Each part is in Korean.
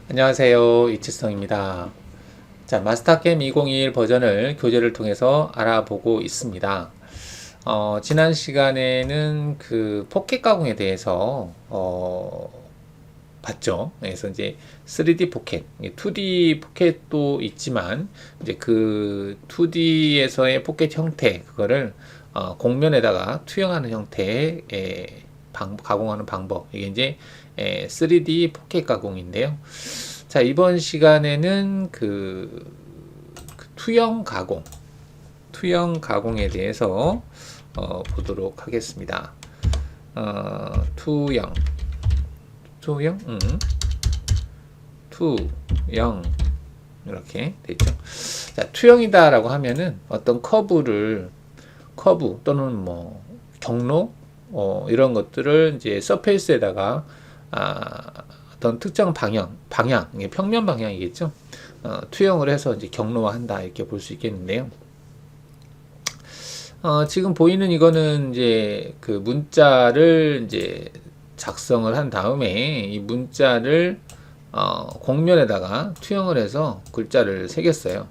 안녕하세요. 이치성입니다. 자, 마스터캠 2021 버전을 교재를 통해서 알아보고 있습니다. 지난 시간에는 그 포켓 가공에 대해서 봤죠. 그래서 이제 3D 포켓, 2D 포켓도 있지만 이제 그 2D에서의 포켓 형태 그거를 공면에다가 투영하는 형태의 가공하는 방법, 이게 이제 3D 포켓 가공인데요. 자, 이번 시간에는 그 투영 가공에 대해서 보도록 하겠습니다. 투영, 투영, 투영 이렇게 되죠. 자, 투영이다라고 하면은 어떤 커브 또는 뭐 경로 이런 것들을 이제 서페이스에다가 어떤 특정 방향, 이게 평면 방향이겠죠. 투영을 해서 이제 경로화한다 이렇게 볼 수 있겠는데요. 지금 보이는 이거는 이제 그 문자를 이제 작성을 한 다음에 이 문자를 공면에다가 투영을 해서 글자를 새겼어요.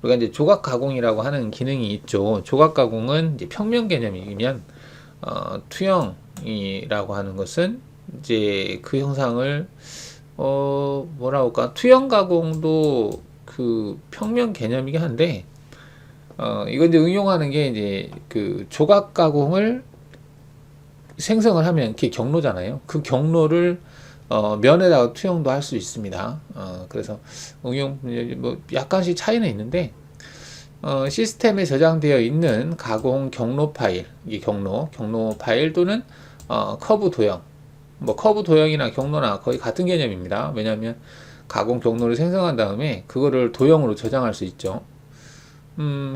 우리가 이제 조각 가공이라고 하는 기능이 있죠. 조각 가공은 이제 평면 개념이면 투영이라고 하는 것은 이제 그 형상을 뭐라 할까, 투영 가공도 그 평면 개념이긴 한데 이건 이제 응용하는 게 이제 그 조각 가공을 생성을 하면 그게 경로잖아요. 그 경로를 면에다가 투영도 할 수 있습니다. 그래서 응용 뭐 약간씩 차이는 있는데 시스템에 저장되어 있는 가공 경로 파일, 이 경로 파일 또는 커브 도형, 뭐 커브 도형이나 경로나 거의 같은 개념입니다. 왜냐하면 가공 경로를 생성한 다음에 그거를 도형으로 저장할 수 있죠.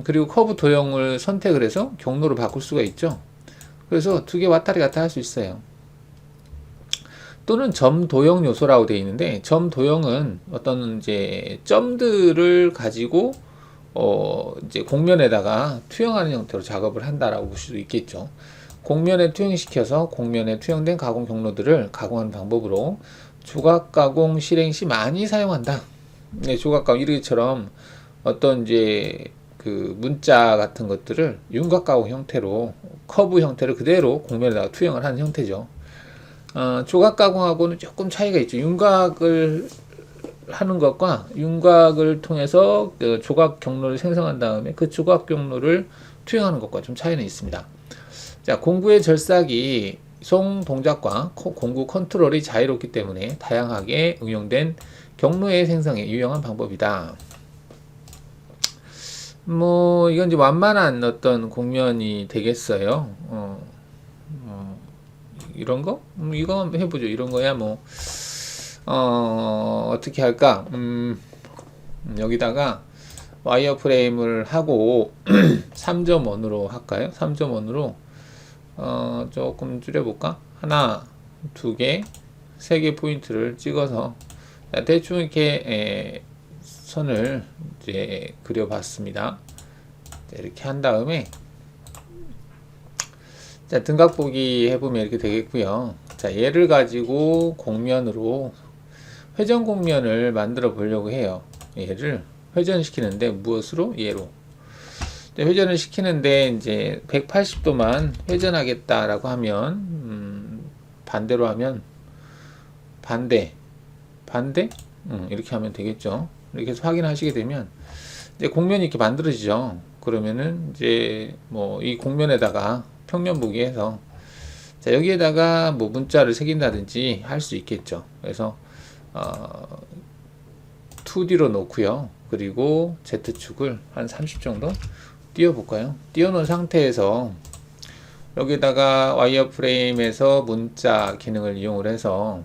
그리고 커브 도형을 선택을 해서 경로를 바꿀 수가 있죠. 그래서 두 개 왔다리 갔다 할 수 있어요. 또는 점 도형 요소라고 되어 있는데, 점 도형은 어떤 이제 점들을 가지고 이제 공면에다가 투영하는 형태로 작업을 한다라고 볼 수도 있겠죠. 공면에 투영시켜서 공면에 투영된 가공 경로들을 가공하는 방법으로 조각 가공 실행 시 많이 사용한다. 네, 조각 가공 이렇게처럼 어떤 이제 그 문자 같은 것들을 윤곽 가공 형태로, 커브 형태를 그대로 공면에다가 투영을 하는 형태죠. 조각 가공하고는 조금 차이가 있죠. 윤곽을 하는 것과 윤곽을 통해서 그 조각 경로를 생성한 다음에 그 조각 경로를 투영하는 것과 좀 차이는 있습니다. 자, 공구의 절삭이 송 동작과 공구 컨트롤이 자유롭기 때문에 다양하게 응용된 경로의 생성에 유용한 방법이다. 뭐 이건 이제 완만한 어떤 공면이 되겠어요. 이런 거? 이거 한번 해보죠. 이런 거야 뭐 어떻게 할까? 여기다가 와이어 프레임을 하고 3.1으로 할까요? 3.1으로 조금 줄여볼까? 하나, 두 개, 세 개 포인트를 찍어서 대충 이렇게 선을 이제 그려봤습니다. 이렇게 한 다음에 자, 등각 보기 해보면 이렇게 되겠고요. 자, 얘를 가지고 공면으로 회전 공면을 만들어 보려고 해요. 얘를 회전시키는데 무엇으로? 얘로. 회전을 시키는데 이제 180도만 회전하겠다라고 하면 반대로 하면 반대 이렇게 하면 되겠죠. 이렇게 해서 확인하시게 되면 이제 공면이 이렇게 만들어지죠. 그러면은 이제 뭐 이 공면에다가 평면 보기해서 자, 여기에다가 뭐 문자를 새긴다든지 할 수 있겠죠. 그래서 2D로 놓고요. 그리고 Z축을 한 30 정도 띄워볼까요? 띄워놓은 상태에서 여기다가 와이어 프레임에서 문자 기능을 이용을 해서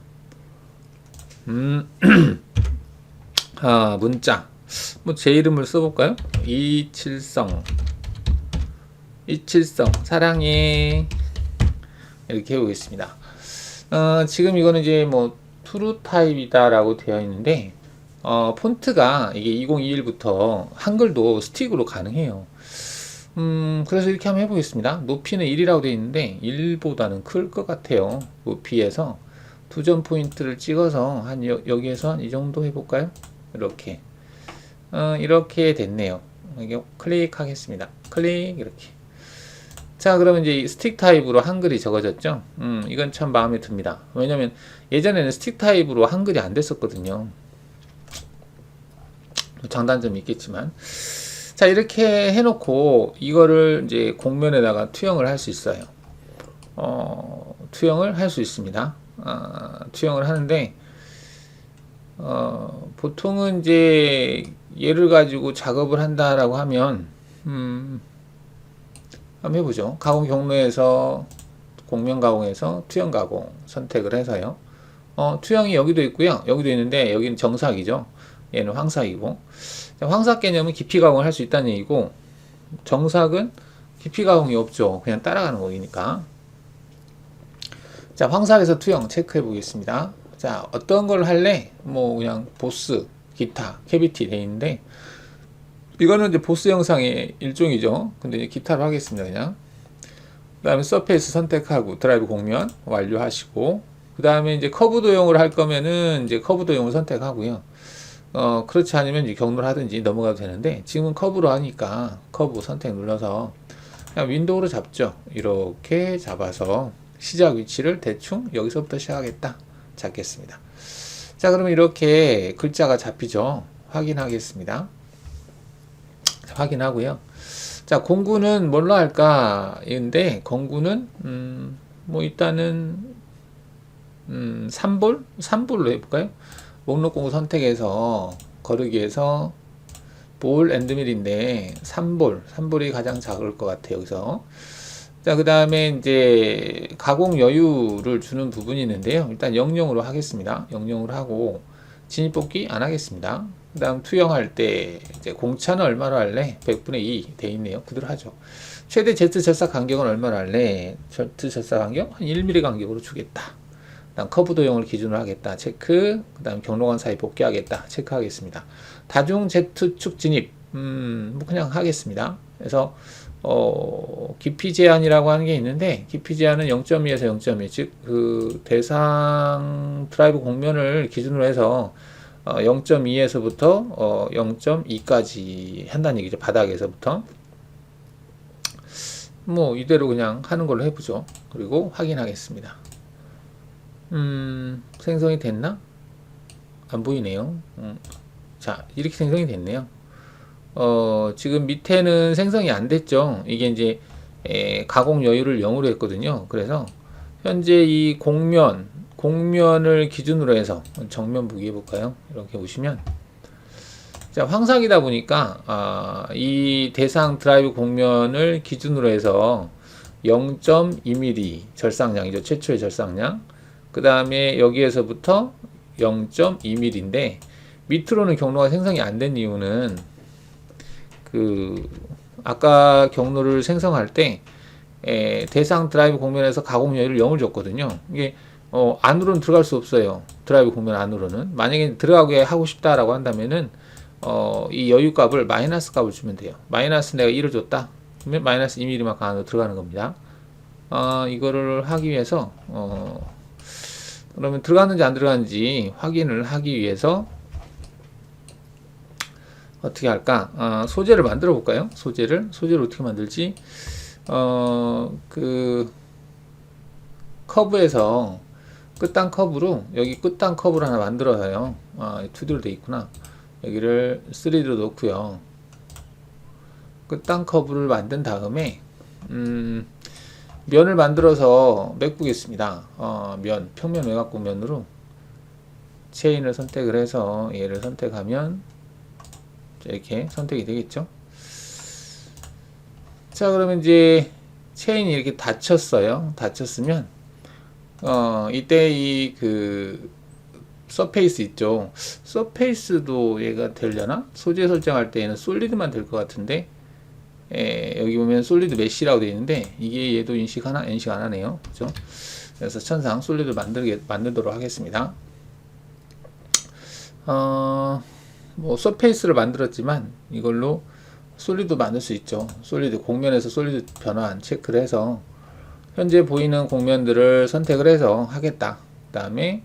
문자 뭐 제 이름을 써볼까요? 이칠성 사랑해 이렇게 해보겠습니다. 지금 이거는 이제 뭐 트루 타입이다 라고 되어 있는데 폰트가 이게 2021부터 한글도 스틱으로 가능해요. 그래서 이렇게 한번 해보겠습니다. 높이는 1이라고 되어 있는데 1보다는 클 것 같아요. 높이에서 두 점 포인트를 찍어서 한 여기에서 한 이 정도 해볼까요? 이렇게 이렇게 됐네요. 여기 클릭하겠습니다. 클릭 이렇게. 자, 그러면 이제 스틱 타입으로 한글이 적어졌죠. 이건 참 마음에 듭니다. 왜냐면 예전에는 스틱 타입으로 한글이 안 됐었거든요. 장단점이 있겠지만. 자, 이렇게 해놓고 이거를 이제 공면에다가 투영을 할 수 있어요. 투영을 할 수 있습니다. 투영을 하는데 보통은 이제 얘를 가지고 작업을 한다라고 하면 한번 해보죠. 가공 경로에서 공면 가공에서 투영 가공 선택을 해서요. 투영이 여기도 있고요. 여기도 있는데 여기는 정삭이죠. 얘는 황삭이고. 황삭 개념은 깊이 가공을 할 수 있다는 얘기고, 정삭은 깊이 가공이 없죠. 그냥 따라가는 거니까. 자, 황삭에서 투영 체크해 보겠습니다. 자, 어떤 걸 할래? 뭐 그냥 보스, 기타, 캐비티 돼 있는데, 이거는 이제 보스 영상의 일종이죠. 근데 이제 기타로 하겠습니다. 그냥. 그 다음에 서페이스 선택하고 드라이브 공면 완료하시고, 그 다음에 이제 커브 도형을 할 거면은 이제 커브 도형을 선택하고요. 그렇지 않으면 이제 경로를 하든지 넘어가도 되는데, 지금은 커브로 하니까 커브 선택 눌러서 그냥 윈도우로 잡죠. 이렇게 잡아서 시작 위치를 대충 여기서부터 시작하겠다. 잡겠습니다. 자, 그러면 이렇게 글자가 잡히죠. 확인하겠습니다. 확인하고요. 자, 공구는 뭘로 할까? 인데, 공구는, 뭐, 일단은, 3볼? 3볼로 해볼까요? 목록 공구 선택해서, 거르기에서, 볼 앤드밀인데, 3볼이 가장 작을 것 같아요, 여기서. 자, 그 다음에 이제, 가공 여유를 주는 부분이 있는데요. 일단 00으로 하겠습니다. 00으로 하고, 진입 뽑기 안 하겠습니다. 그 다음 투영할 때 이제 공차는 얼마로 할래? 100분의 2 돼 있네요. 그대로 하죠. 최대 Z 절삭 간격은 얼마로 할래? Z 절삭 간격 한 1mm 간격으로 주겠다. 그 다음 커브 도형을 기준으로 하겠다. 체크. 그 다음 경로관 사이 복귀하겠다. 체크하겠습니다. 다중 Z축 진입 뭐 그냥 하겠습니다. 그래서 깊이 제한이라고 하는 게 있는데, 깊이 제한은 0.2에서 0.2, 즉 그 대상 드라이브 공면을 기준으로 해서 0.2에서부터 0.2까지 한다는 얘기죠. 바닥에서부터. 뭐 이대로 그냥 하는 걸로 해보죠. 그리고 확인하겠습니다. 생성이 됐나? 안 보이네요. 자, 이렇게 생성이 됐네요. 지금 밑에는 생성이 안 됐죠. 이게 이제 가공 여유를 0으로 했거든요. 그래서 현재 이 공면을 기준으로 해서 정면 보기 해볼까요? 이렇게 보시면, 자, 황삭이다 보니까 이 대상 드라이브 공면을 기준으로 해서 0.2mm 절삭량이죠. 최초의 절삭량. 그 다음에 여기에서부터 0.2mm인데 밑으로는 경로가 생성이 안 된 이유는 아까 경로를 생성할 때 대상 드라이브 공면에서 가공 여유를 0을 줬거든요. 이게 안으로는 들어갈 수 없어요. 드라이브 공면 안으로는. 만약에 들어가게 하고 싶다라고 한다면은 이 여유 값을 마이너스 값을 주면 돼요. 마이너스 내가 1을 줬다. 그러면 마이너스 2mm만큼 안으로 들어가는 겁니다. 이거를 하기 위해서 그러면 들어갔는지 안 들어갔는지 확인을 하기 위해서 어떻게 할까? 소재를 만들어 볼까요? 소재를 어떻게 만들지? 커브에서 끝단 커브로, 여기 끝단 커브를 하나 만들어서요. 2D로 돼 있구나. 여기를 3D로 놓고요. 끝단 커브를 만든 다음에 면을 만들어서 메꾸겠습니다. 평면 외곽공면으로 체인을 선택을 해서 얘를 선택하면 이렇게 선택이 되겠죠. 자, 그러면 이제 체인이 이렇게 닫혔어요. 닫혔으면 이때 서페이스 있죠. 서페이스도 얘가 되려나? 소재 설정할 때에는 솔리드만 될 것 같은데, 여기 보면 솔리드 메쉬라고 되어 있는데 이게 얘도 인식 안 하네요. 그죠? 그래서 천상 솔리드 만들도록 하겠습니다. 뭐 서페이스를 만들었지만 이걸로 솔리드 만들 수 있죠. 솔리드 공면에서 솔리드 변환 체크를 해서 현재 보이는 공면들을 선택을 해서 하겠다. 그 다음에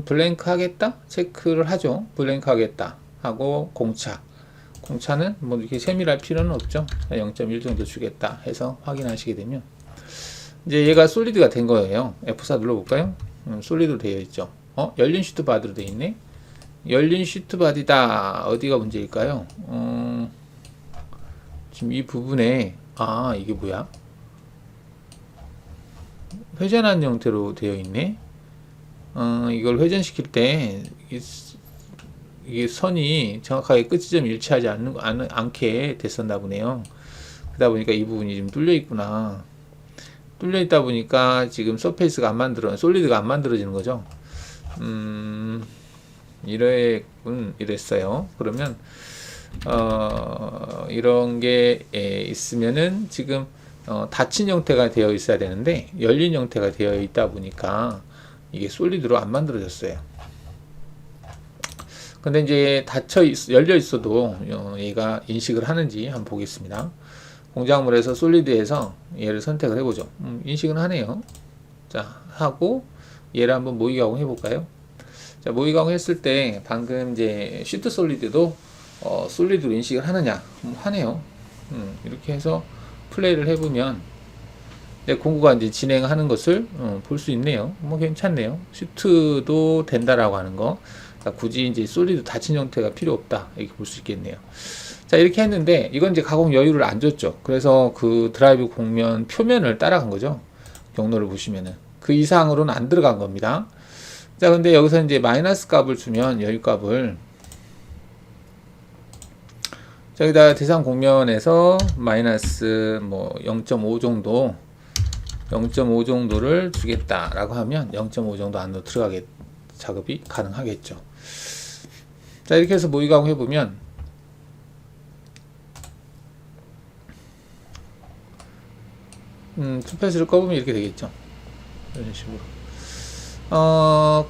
블랭크 하겠다? 체크를 하죠. 블랭크 하겠다 하고 공차는 뭐 이렇게 세밀할 필요는 없죠. 0.1 정도 주겠다 해서 확인하시게 되면 이제 얘가 솔리드가 된 거예요. F4 눌러볼까요? 솔리드로 되어 있죠. 열린 슈트 바디로 되어 있네. 열린 슈트 바디다. 어디가 문제일까요? 지금 이 부분에 이게 뭐야? 회전한 형태로 되어 있네. 이걸 회전시킬 때 이게 선이 정확하게 끝지점이 일치하지 않게 됐었나 보네요. 그러다 보니까 이 부분이 좀 뚫려 있구나. 뚫려 있다 보니까 지금 서페이스가 솔리드가 안 만들어지는 거죠. 이랬어요. 그러면 이런 게 있으면은 지금 닫힌 형태가 되어 있어야 되는데 열린 형태가 되어 있다 보니까 이게 솔리드로 안 만들어졌어요. 근데 이제 열려 있어도 얘가 인식을 하는지 한번 보겠습니다. 공작물에서 솔리드에서 얘를 선택을 해보죠. 인식은 하네요. 자, 하고 얘를 한번 모의 가공 해볼까요? 자, 모의 가공 했을 때 방금 이제 시트 솔리드도 솔리드로 인식을 하느냐? 하네요. 이렇게 해서 플레이를 해보면 공구가 이제 진행하는 것을 볼 수 있네요. 뭐 괜찮네요. 슈트도 된다라고 하는 거. 굳이 이제 솔리드 닫힌 형태가 필요 없다 이렇게 볼 수 있겠네요. 자, 이렇게 했는데 이건 이제 가공 여유를 안 줬죠. 그래서 그 드라이브 공면 표면을 따라간 거죠. 경로를 보시면은 그 이상으로는 안 들어간 겁니다. 자, 근데 여기서 이제 마이너스 값을 주면 여유 값을 저기다 대상 공면에서 마이너스 뭐 0.5 정도를 주겠다라고 하면 0.5 정도 안으로 들어가게 작업이 가능하겠죠. 자, 이렇게 해서 모의 가공 해보면 투패스를 꺼보면 이렇게 되겠죠. 이런 식으로.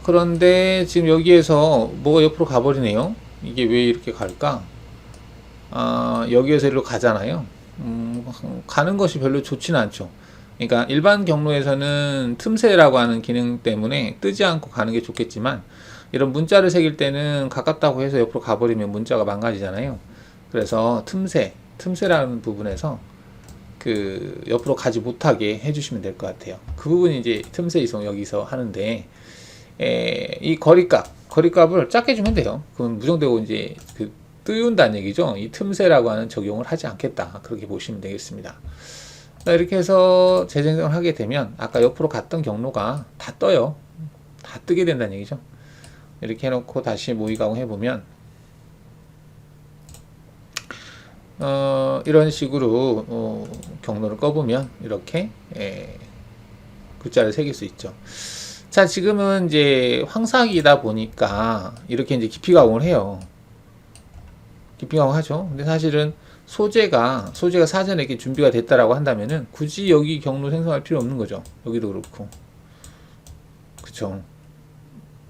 그런데 지금 여기에서 뭐가 옆으로 가버리네요. 이게 왜 이렇게 갈까? 여기에서 이리로 가잖아요. 가는 것이 별로 좋지는 않죠. 그러니까 일반 경로에서는 틈새라고 하는 기능 때문에 뜨지 않고 가는 게 좋겠지만 이런 문자를 새길 때는 가깝다고 해서 옆으로 가버리면 문자가 망가지잖아요. 그래서 틈새라는 부분에서 그 옆으로 가지 못하게 해주시면 될 것 같아요. 그 부분이 이제 틈새 이송 여기서 하는데 이 거리값을 작게 주면 돼요. 그건 무정되고 이제 띄운다는 얘기죠. 이 틈새라고 하는 적용을 하지 않겠다. 그렇게 보시면 되겠습니다. 이렇게 해서 재생성을 하게 되면 아까 옆으로 갔던 경로가 다 떠요. 다 뜨게 된다는 얘기죠. 이렇게 해놓고 다시 모의 가공 해보면 이런 식으로 경로를 꺼보면 이렇게 글자를 새길 수 있죠. 자, 지금은 이제 황사기다 보니까 이렇게 이제 깊이 가공을 해요. 깊이 가공하죠. 근데 사실은 소재가 사전에 이렇게 준비가 됐다라고 한다면은 굳이 여기 경로 생성할 필요 없는 거죠. 여기도 그렇고. 그쵸.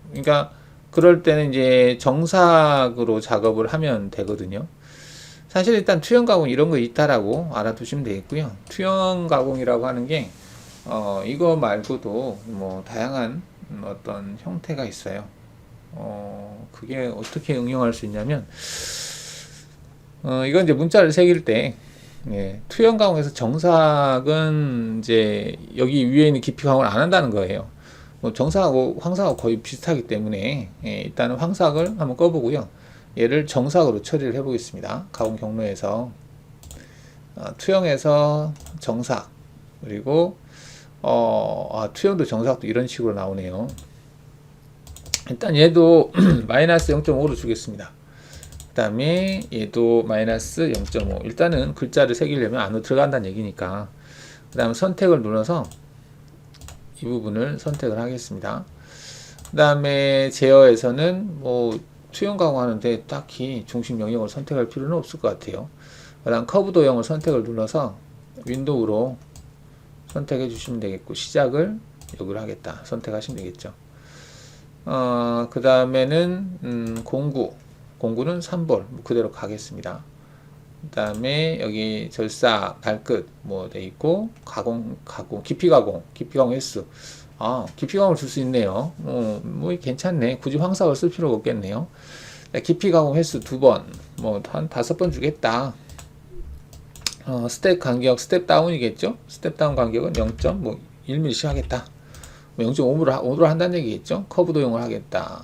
그러니까 그럴 때는 이제 정삭으로 작업을 하면 되거든요. 사실 일단 투영 가공 이런 거 있다라고 알아두시면 되겠고요. 투영 가공이라고 하는 게 이거 말고도 뭐 다양한 어떤 형태가 있어요. 그게 어떻게 응용할 수 있냐면 이건 이제 문자를 새길 때 투영 가공에서 정삭은 이제 여기 위에 있는 깊이 가공을 안 한다는 거예요. 뭐 정삭하고 황삭하고 거의 비슷하기 때문에 일단은 황삭을 한번 꺼보고요. 얘를 정삭으로 처리를 해보겠습니다. 가공 경로에서 투영에서 정삭 그리고 투영도 정삭도 이런 식으로 나오네요. 일단 얘도 마이너스 0.5로 주겠습니다. 그 다음에 얘도 마이너스 0.5 일단은 글자를 새기려면 안으로 들어간다는 얘기니까 그 다음 선택을 눌러서 이 부분을 선택을 하겠습니다. 그 다음에 제어에서는 뭐 투영 가공하는데 딱히 중심 영역을 선택할 필요는 없을 것 같아요. 그 다음 커브 도형을 선택을 눌러서 윈도우로 선택해 주시면 되겠고 시작을 여기로 하겠다 선택하시면 되겠죠. 그 다음에는 공구는 3볼 그대로 가겠습니다. 그 다음에 여기 절삭 발끝 뭐 돼 있고 가공 깊이 가공 횟수 깊이감을 줄 수 있네요. 뭐 괜찮네. 굳이 황사를 쓸 필요가 없겠네요. 깊이 가공 횟수 2번, 뭐 한 5번 주겠다. 스텝 간격, 스텝 다운이겠죠? 스텝 다운 간격은 0.1mm씩 하겠다. 0.5로 한다는 얘기겠죠? 커브 도용을 하겠다.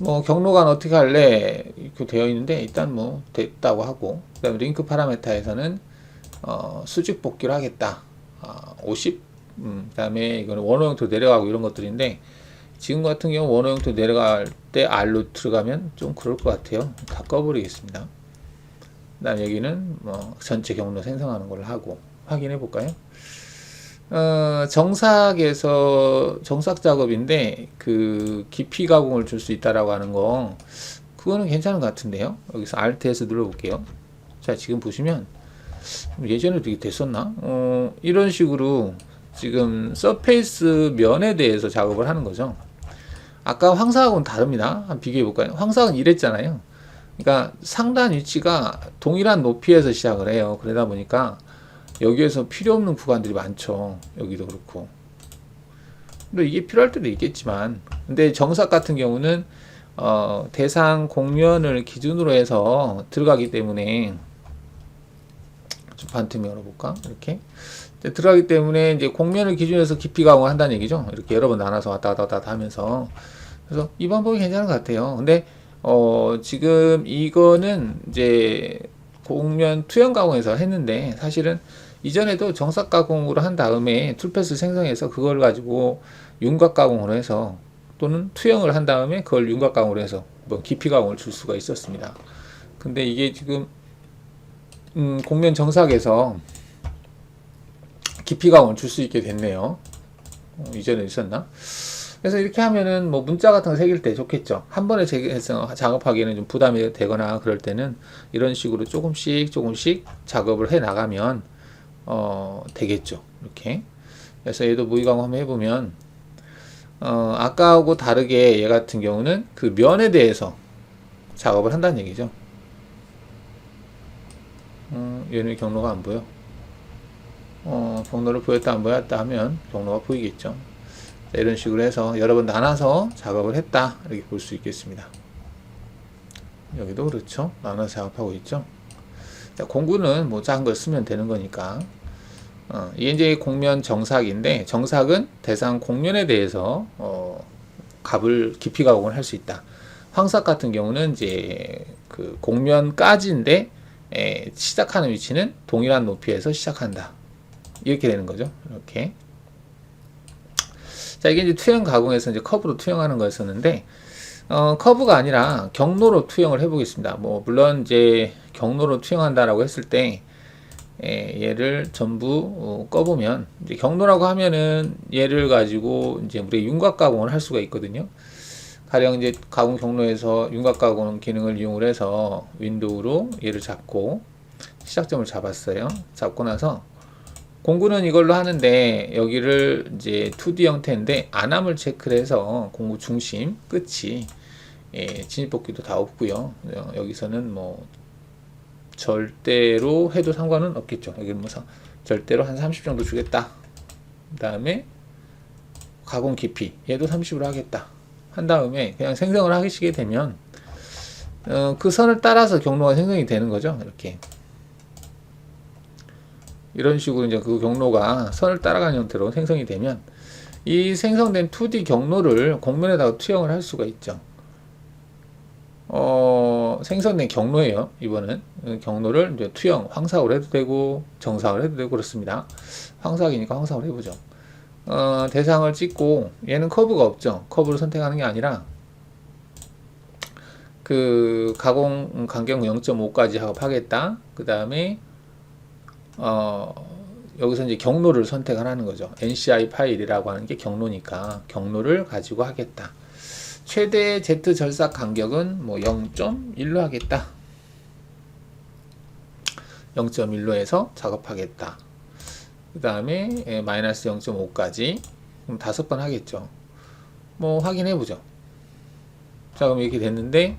뭐 경로관 어떻게 할래? 이렇게 되어 있는데 일단 뭐 됐다고 하고, 그다음에 링크 파라메타에서는 수직 복귀를 하겠다. 50. 그다음에 이거는 원호 형태로 내려가고 이런 것들인데, 지금 같은 경우 원호 형태로 내려갈 때 R로 들어가면 좀 그럴 것 같아요. 다 꺼버리겠습니다. 그다음 여기는 뭐 전체 경로 생성하는 걸 하고 확인해 볼까요? 정삭에서 정삭 작업인데 그 깊이 가공을 줄 수 있다라고 하는 거, 그거는 괜찮은 것 같은데요. 여기서 Alt에서 눌러볼게요. 자, 지금 보시면 예전에도 이게 됐었나? 이런 식으로 지금 서페이스 면에 대해서 작업을 하는 거죠. 아까 황사하고는 다릅니다. 한번 비교해 볼까요? 황사는 이랬잖아요. 그러니까 상단 위치가 동일한 높이에서 시작을 해요. 그러다 보니까 여기에서 필요 없는 구간들이 많죠. 여기도 그렇고. 근데 이게 필요할 때도 있겠지만, 근데 정삭 같은 경우는 대상 공면을 기준으로 해서 들어가기 때문에, 좀 반틈 열어볼까? 이렇게 들어가기 때문에 이제 공면을 기준으로 해서 깊이 가공을 한다는 얘기죠. 이렇게 여러 번 나눠서 왔다 갔다 하면서. 그래서 이 방법이 괜찮은 것 같아요. 근데 지금 이거는 이제 공면 투영 가공에서 했는데, 사실은 이전에도 정삭 가공으로 한 다음에 툴패스 생성해서 그걸 가지고 윤곽 가공으로 해서, 또는 투영을 한 다음에 그걸 윤곽 가공으로 해서 뭐 깊이 가공을 줄 수가 있었습니다. 근데 이게 지금 공면 정삭에서 깊이 가공을 줄 수 있게 됐네요. 이전에 있었나? 그래서 이렇게 하면은 뭐 문자 같은 거 새길 때 좋겠죠. 한 번에 해서 작업하기에는 좀 부담이 되거나 그럴 때는 이런 식으로 조금씩 작업을 해 나가면 되겠죠. 이렇게. 그래서 얘도 무이가공 한번 해보면 아까하고 다르게 얘 같은 경우는 그 면에 대해서 작업을 한다는 얘기죠. 얘는 경로가 안 보여. 경로를 보였다 안 보였다 하면 경로가 보이겠죠. 자, 이런 식으로 해서 여러 번 나눠서 작업을 했다, 이렇게 볼 수 있겠습니다. 여기도 그렇죠. 나눠서 작업하고 있죠. 자, 공구는 뭐 작은 걸 쓰면 되는 거니까. 이게 이제 공면 정삭인데, 정삭은 대상 공면에 대해서 값을 깊이 가공을 할 수 있다. 황삭 같은 경우는 이제 그 공면까지인데 시작하는 위치는 동일한 높이에서 시작한다. 이렇게 되는 거죠. 이렇게. 자, 이게 이제 투영 가공에서 이제 커브로 투영하는 거였었는데, 커브가 아니라 경로로 투영을 해보겠습니다. 뭐, 물론 이제 경로로 투영한다라고 했을 때, 얘를 전부 꺼보면, 이제 경로라고 하면은 얘를 가지고 이제 우리 윤곽 가공을 할 수가 있거든요. 가령 이제 가공 경로에서 윤곽 가공 기능을 이용을 해서 윈도우로 얘를 잡고 시작점을 잡았어요. 잡고 나서 공구는 이걸로 하는데, 여기를 이제 2D 형태인데 안함을 체크를 해서 공구 중심 끝이 진입복귀도 다 없고요. 여기서는 뭐 절대로 해도 상관은 없겠죠. 여기는 뭐 절대로 한 30 정도 주겠다. 그 다음에 가공 깊이 얘도 30으로 하겠다. 한 다음에 그냥 생성을 하시게 되면 그 선을 따라서 경로가 생성이 되는 거죠. 이렇게. 이런 식으로 이제 그 경로가 선을 따라가는 형태로 생성이 되면, 이 생성된 2D 경로를 공면에다가 투영을 할 수가 있죠. 생성된 경로예요. 이번은 경로를 이제 투영, 황삭으로 해도 되고 정삭을 해도 되고 그렇습니다. 황삭이니까 황삭을 해보죠. 대상을 찍고, 얘는 커브가 없죠. 커브를 선택하는 게 아니라 그 가공 간격 0.5까지 작업하겠다. 그 다음에 여기서 이제 경로를 선택을 하는 거죠. NCI 파일이라고 하는 게 경로니까 경로를 가지고 하겠다. 최대 Z 절삭 간격은 뭐 0.1로 하겠다. 0.1로 해서 작업하겠다. 그 다음에 마이너스 0.5까지 그럼 5번 하겠죠. 뭐 확인해 보죠. 자, 그럼 이렇게 됐는데,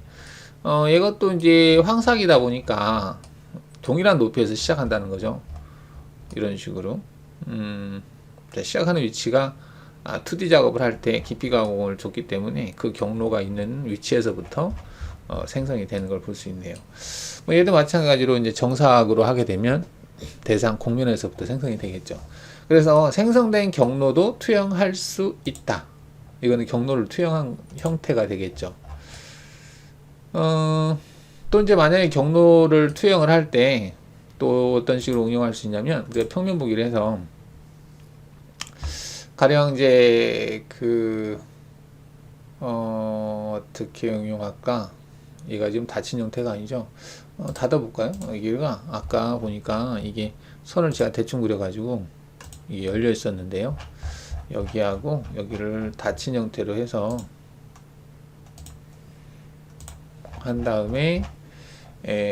이것도 이제 황삭이다 보니까 동일한 높이에서 시작한다는 거죠. 이런 식으로. 자, 시작하는 위치가 2D 작업을 할 때 깊이 가공을 줬기 때문에 그 경로가 있는 위치에서부터 생성이 되는 걸 볼 수 있네요. 뭐 얘도 마찬가지로 이제 정사각으로 하게 되면 대상 곡면에서부터 생성이 되겠죠. 그래서 생성된 경로도 투영할 수 있다. 이거는 경로를 투영한 형태가 되겠죠. 또 이제 만약에 경로를 투영을 할 때 또 어떤 식으로 응용할 수 있냐면, 우리가 평면 보기를 해서 가령 이제 어떻게 응용할까? 얘가 지금 닫힌 형태가 아니죠. 닫아볼까요? 여기가 아까 보니까 이게 선을 제가 대충 그려가지고 이게 열려 있었는데요. 여기하고 여기를 닫힌 형태로 해서 한 다음에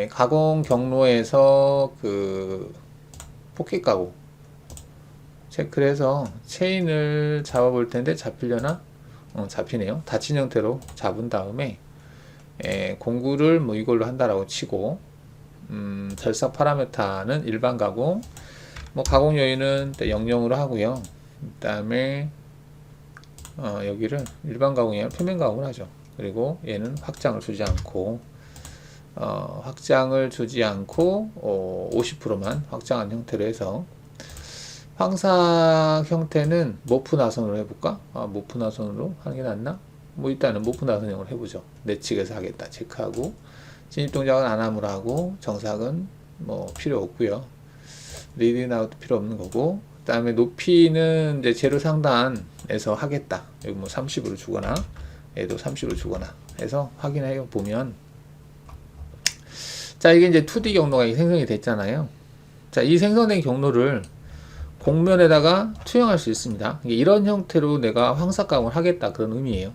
가공 경로에서 포켓 가공 체크를 해서 체인을 잡아볼 텐데 잡히려나? 잡히네요. 닫힌 형태로 잡은 다음에 공구를 뭐 이걸로 한다라고 치고, 절삭 파라메타는 일반 가공, 뭐 가공 요인은 00으로 하고요. 그 다음에 여기를 일반 가공이 아니라 표면 가공을 하죠. 그리고 얘는 확장을 주지 않고 50%만 확장한 형태로 해서, 황삭 형태는 모프 나선으로 해볼까? 모프 나선으로 하는 게 낫나? 뭐 일단은 모프 나선형으로 해보죠. 내 측에서 하겠다 체크하고, 진입 동작은 안함으로 하고, 정삭은 뭐 필요 없고요. 리딩 아웃도 필요 없는 거고, 그 다음에 높이는 이제 제로 상단에서 하겠다. 여기 뭐 30으로 주거나 얘도 30으로 주거나 해서 확인해 보면, 자, 이게 이제 2D 경로가 생성이 됐잖아요. 자, 이 생성된 경로를 곡면에다가 투영할 수 있습니다. 이런 형태로 내가 황삭 가공을 하겠다, 그런 의미예요.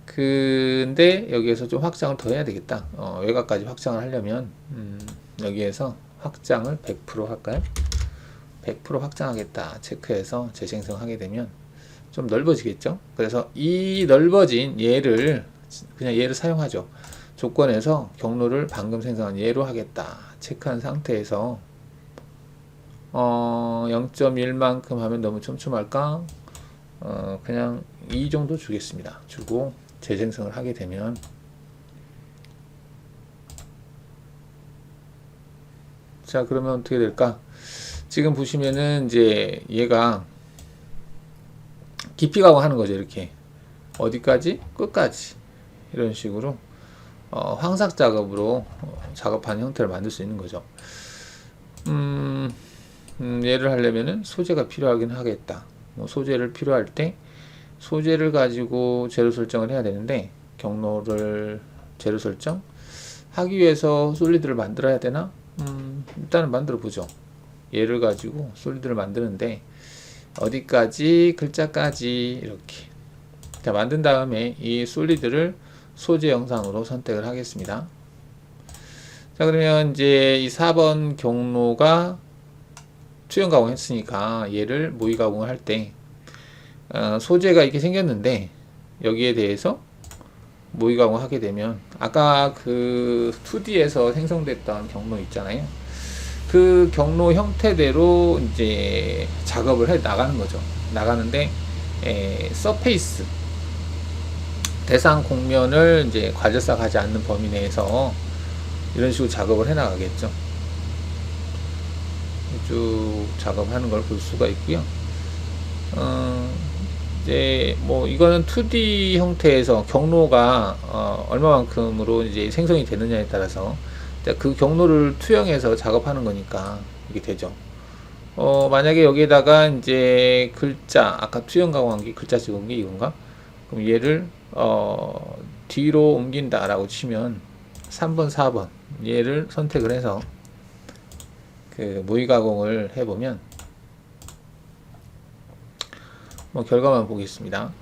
근데 여기에서 좀 확장을 더 해야 되겠다. 외곽까지 확장을 하려면 여기에서 확장을 100% 할까요? 100% 확장하겠다 체크해서 재생성하게 되면 좀 넓어지겠죠. 그래서 이 넓어진 얘를 그냥 얘를 사용하죠. 조건에서 경로를 방금 생성한 얘로 하겠다 체크한 상태에서 0.1만큼 하면 너무 촘촘할까? 그냥 이 정도 주겠습니다. 주고 재생성을 하게 되면, 자, 그러면 어떻게 될까? 지금 보시면은 이제 얘가 깊이 가공하는 거죠. 이렇게 어디까지? 끝까지 이런 식으로 황삭 작업으로 작업하는 형태를 만들 수 있는 거죠. 얘를 하려면은 소재가 필요하긴 하겠다. 뭐 소재를 필요할 때 소재를 가지고 재료 설정을 해야 되는데, 경로를 재료 설정 하기 위해서 솔리드를 만들어야 되나? 일단은 만들어 보죠. 얘를 가지고 솔리드를 만드는데 어디까지? 글자까지 이렇게. 자, 만든 다음에 이 솔리드를 소재 영상으로 선택을 하겠습니다. 자, 그러면 이제 이 4번 경로가 투영 가공했으니까 얘를 모의 가공을 할 때 소재가 이렇게 생겼는데, 여기에 대해서 모의 가공을 하게 되면 아까 2D에서 생성됐던 경로 있잖아요. 그 경로 형태대로 이제 작업을 해 나가는 거죠. 나가는데 서페이스 대상 곡면을 이제 과절삭하지 않는 범위 내에서 이런 식으로 작업을 해 나가겠죠. 쭉 작업하는 걸 볼 수가 있고요. 이제 뭐 이거는 2D 형태에서 경로가 얼마만큼으로 이제 생성이 되느냐에 따라서 그 경로를 투영해서 작업하는 거니까 이게 되죠. 만약에 여기에다가 이제 글자, 아까 투영 가공한 게 글자 찍은 게 이건가? 그럼 얘를 뒤로 옮긴다라고 치면 3번, 4번 얘를 선택을 해서 모의 가공을 해보면 뭐 결과만 보겠습니다.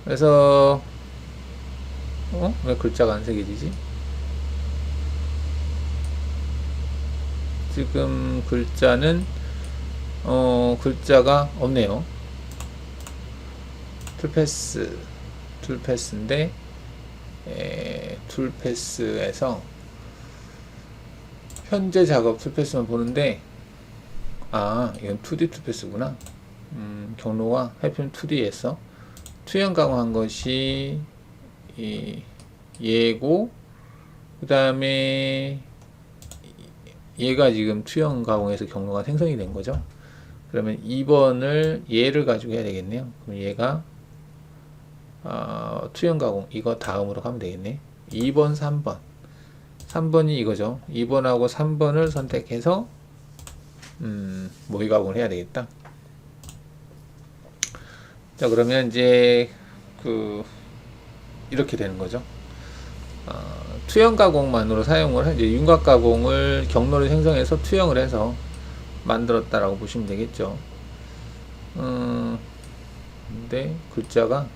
그래서 왜 글자가 안 새겨지지? 지금 글자는 글자가 없네요. 툴패스인데 툴패스에서 현재 작업 툴패스만 보는데, 이건 2D 툴패스구나. 경로가 해피면 2D에서 투영 가공한 것이 얘고, 그 다음에 얘가 지금 투영 가공해서 경로가 생성이 된 거죠. 그러면 2번을 얘를 가지고 해야 되겠네요. 그럼 얘가 투영 가공 이거 다음으로 가면 되겠네. 2번, 3번. 3번이 이거죠. 2번하고 3번을 선택해서 모의 가공을 해야 되겠다. 자, 그러면 이제 이렇게 되는 거죠. 투영 가공만으로 사용을 이제 윤곽 가공을 경로를 생성해서 투영을 해서 만들었다라고 보시면 되겠죠. 근데 글자가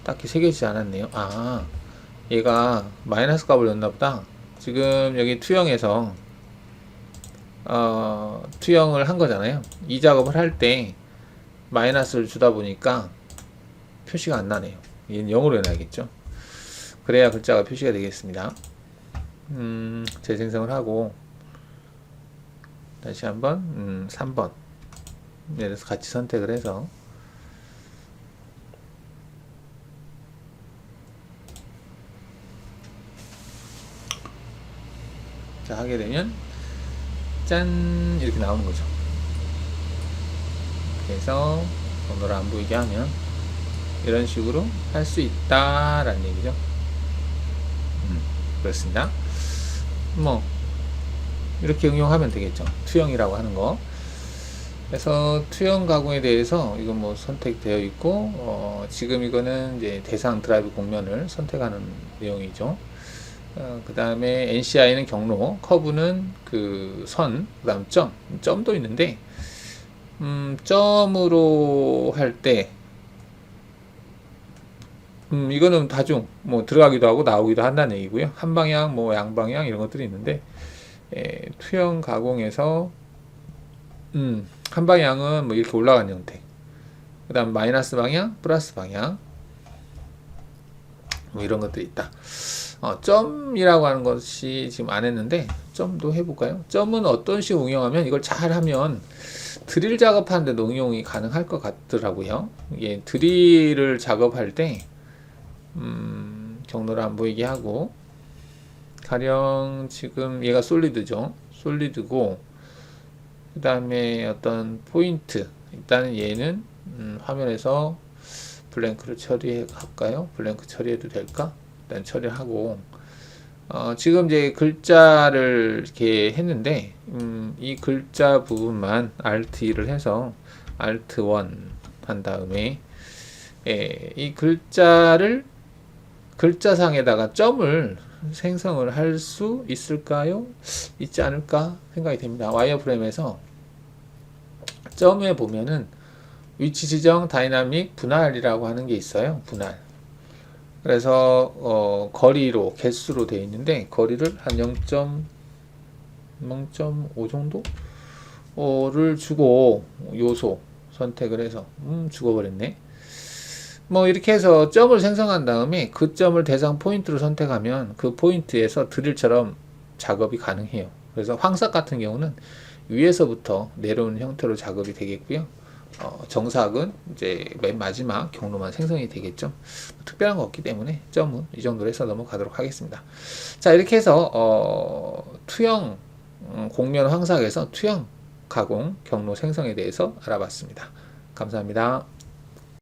딱히 새겨지지 않았네요. 얘가 마이너스 값을 넣나 보다. 지금 여기 투영해서 투영을 한 거잖아요. 이 작업을 할 때 마이너스를 주다 보니까 표시가 안 나네요. 얘는 0으로 해놔야겠죠. 그래야 글자가 표시가 되겠습니다. 재생성을 하고 다시 한번 3번 예를 들어서 같이 선택을 해서 자 하게 되면 짠 이렇게 나오는 거죠. 그래서 번호를 안 보이게 하면 이런 식으로 할 수 있다라는 얘기죠. 그렇습니다. 뭐 이렇게 응용하면 되겠죠. 투영이라고 하는 거. 그래서 투영 가공에 대해서 이건 뭐 선택되어 있고 지금 이거는 이제 대상 드라이브 공면을 선택하는 내용이죠. 그 다음에 NCI는 경로, 커브는 그 선, 그 다음 점도 있는데 점으로 할 때 이거는 다중 뭐 들어가기도 하고 나오기도 한다는 얘기고요. 한 방향, 뭐 양방향 이런 것들이 있는데 투영 가공에서 한 방향은 뭐 이렇게 올라가는 형태. 그 다음 마이너스 방향, 플러스 방향 뭐 이런 것들이 있다. 점이라고 하는 것이 지금 안 했는데 점도 해볼까요? 점은 어떤 식으로 응용하면 이걸 잘하면 드릴 작업하는데도 응용이 가능할 것 같더라고요. 이게 드릴을 작업할 때 경로를 안 보이게 하고 가령 지금 얘가 솔리드죠. 솔리드고 그 다음에 어떤 포인트 일단은 얘는 화면에서 블랭크를 처리할까요? 블랭크 처리해도 될까? 일단 처리하고 지금 이제 글자를 이렇게 했는데 이 글자 부분만 Alt 2를 해서 Alt 1 한 다음에 이 글자를 글자상에다가 점을 생성을 할 수 있을까요? 있지 않을까 생각이 됩니다. 와이어프레임에서 점에 보면은 위치 지정 다이나믹 분할이라고 하는 게 있어요. 분할. 그래서 거리로 개수로 되어 있는데 거리를 한 0.5 정도를 주고 요소 선택을 해서 죽어버렸네. 뭐 이렇게 해서 점을 생성한 다음에 그 점을 대상 포인트로 선택하면 그 포인트에서 드릴처럼 작업이 가능해요. 그래서 황삭 같은 경우는 위에서부터 내려오는 형태로 작업이 되겠고요. 정삭은 이제 맨 마지막 경로만 생성이 되겠죠. 특별한 거 없기 때문에 점은 이 정도로 해서 넘어가도록 하겠습니다. 자, 이렇게 해서 투영 공면 황삭에서 투영 가공 경로 생성에 대해서 알아봤습니다. 감사합니다.